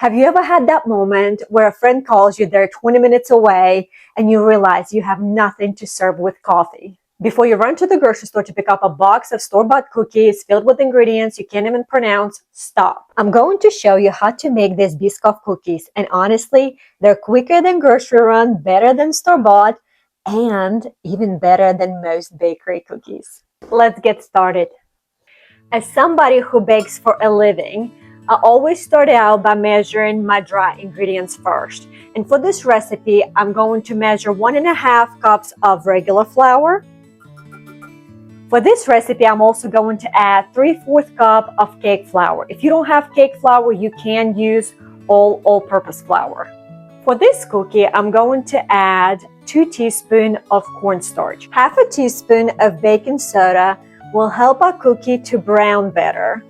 Have you ever had that moment where a friend calls you, they're 20 minutes away, and you realize you have nothing to serve with coffee? Before you run to the grocery store to pick up a box of store-bought cookies filled with ingredients you can't even pronounce, stop. I'm going to show you how to make these Biscoff cookies, and honestly, they're quicker than grocery run, better than store-bought, and even better than most bakery cookies. Let's get started. As somebody who bakes for a living, I always start out by measuring my dry ingredients first. And for this recipe, I'm going to measure 1.5 cups of regular flour. For this recipe, I'm also going to add 3/4 cup of cake flour. If you don't have cake flour, you can use all-purpose flour. For this cookie, I'm going to add 2 teaspoons of cornstarch. 1/2 teaspoon of baking soda will help our cookie to brown better,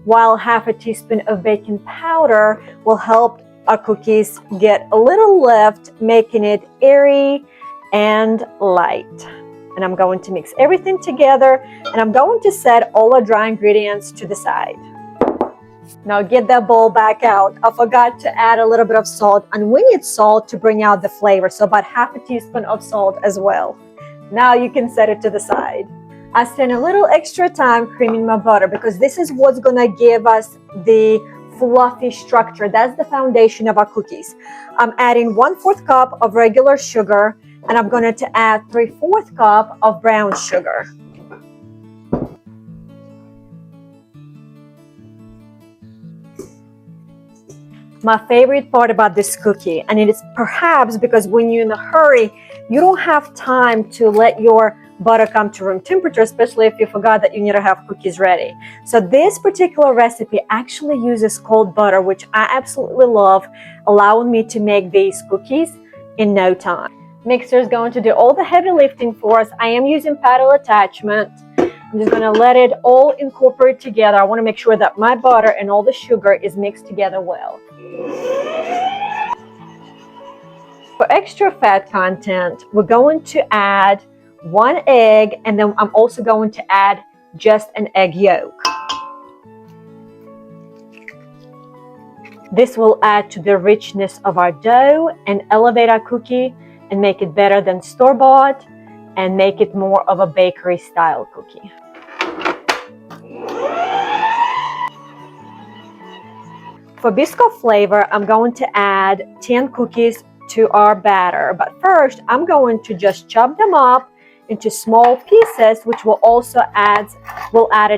while 1/2 teaspoon of baking powder will help our cookies get a little lift, making it airy and light. And I'm going to mix everything together, and I'm going to set all our dry ingredients to the side. Now get that bowl back out. I forgot to add a little bit of salt, and we need salt to bring out the flavor, so about 1/2 teaspoon of salt as well. Now you can set it to the side. I spent a little extra time creaming my butter because this is what's gonna give us the fluffy structure. That's the foundation of our cookies. I'm adding 1/4 cup of regular sugar, and I'm going to add 3/4 cup of brown sugar. My favorite part about this cookie, and it is perhaps because when you're in a hurry, you don't have time to let your butter come to room temperature, especially if you forgot that you need to have cookies ready. So this particular recipe actually uses cold butter, which I absolutely love, allowing me to make these cookies in no time. Mixer is going to do all the heavy lifting for us. I am using paddle attachment. I'm just going to let it all incorporate together. I want to make sure that my butter and all the sugar is mixed together well. For extra fat content, we're going to add 1 egg, and then I'm also going to add just an egg yolk. This will add to the richness of our dough and elevate our cookie and make it better than store-bought and make it more of a bakery style cookie. For Biscoff flavor, I'm going to add 10 cookies to our batter, but first I'm going to just chop them up into small pieces, which will also add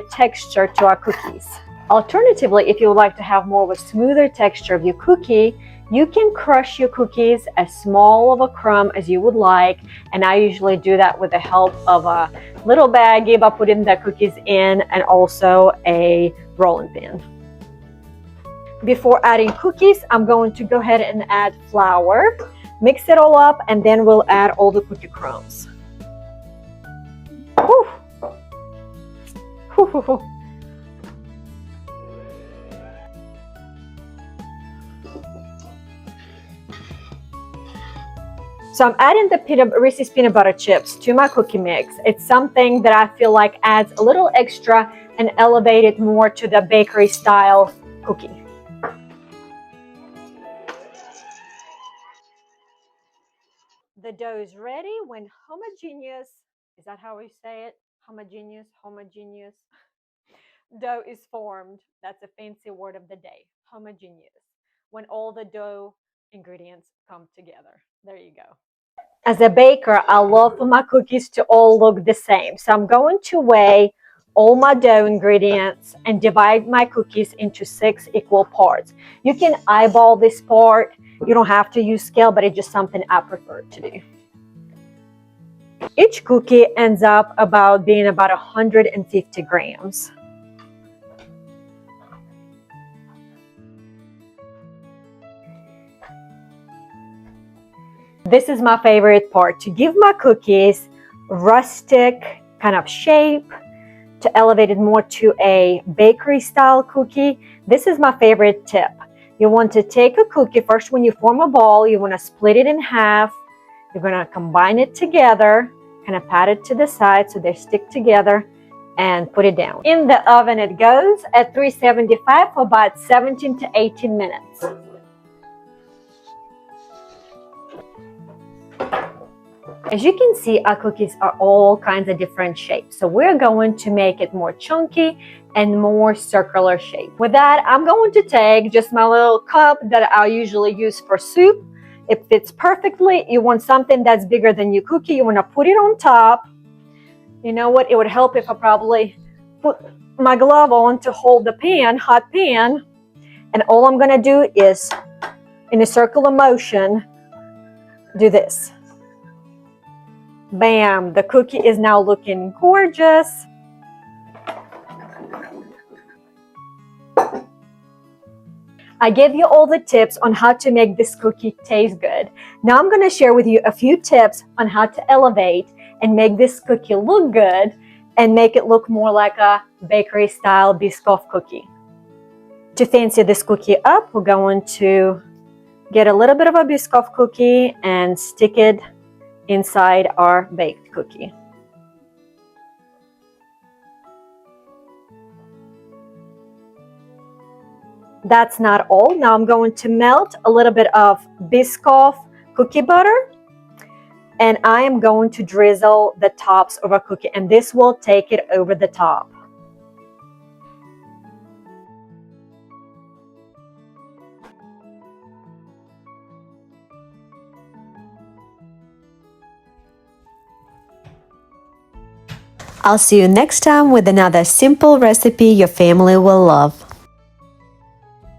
a texture to our cookies. Alternatively, if you would like to have more of a smoother texture of your cookie, you can crush your cookies as small of a crumb as you would like, and I usually do that with the help of a little baggie by putting the cookies in and also a rolling pin. Before adding cookies, I'm going to go ahead and add flour, mix it all up, and then we'll add all the cookie crumbs. Whew. Whew. So I'm adding the Reese's peanut butter chips to my cookie mix. It's something that I feel like adds a little extra and elevate it more to the bakery style cookie. The dough is ready when homogeneous, is that how we say it? Homogeneous dough is formed. That's a fancy word of the day, homogeneous. When all the dough ingredients come together. There you go. As a baker, I love for my cookies to all look the same. So I'm going to weigh all my dough ingredients and divide my cookies into 6 equal parts. You can eyeball this part. You don't have to use scale, but it's just something I prefer to do. Each cookie ends up being about 150 grams. This is my favorite part, to give my cookies rustic kind of shape, to elevate it more to a bakery style cookie. This is my favorite tip. You want to take a cookie, first when you form a ball, you want to split it in half. You're going to combine it together, kind of pat it to the side so they stick together, and put it down. In the oven it goes at 375 for about 17 to 18 minutes. As you can see, our cookies are all kinds of different shapes. So we're going to make it more chunky and more circular shape. With that, I'm going to take just my little cup that I usually use for soup. It fits perfectly. You want something that's bigger than your cookie. You want to put it on top. You know what? It would help if I probably put my glove on to hold the pan, hot pan. And all I'm going to do is, in a circular motion, do this. Bam! The cookie is now looking gorgeous. I gave you all the tips on how to make this cookie taste good. Now I'm going to share with you a few tips on how to elevate and make this cookie look good and make it look more like a bakery style Biscoff cookie. To fancy this cookie up, we're going to get a little bit of a Biscoff cookie and stick it inside our baked cookie. That's not all. Now I'm going to melt a little bit of Biscoff cookie butter, and I am going to drizzle the tops of our cookie, and this will take it over the top. I'll see you next time with another simple recipe your family will love.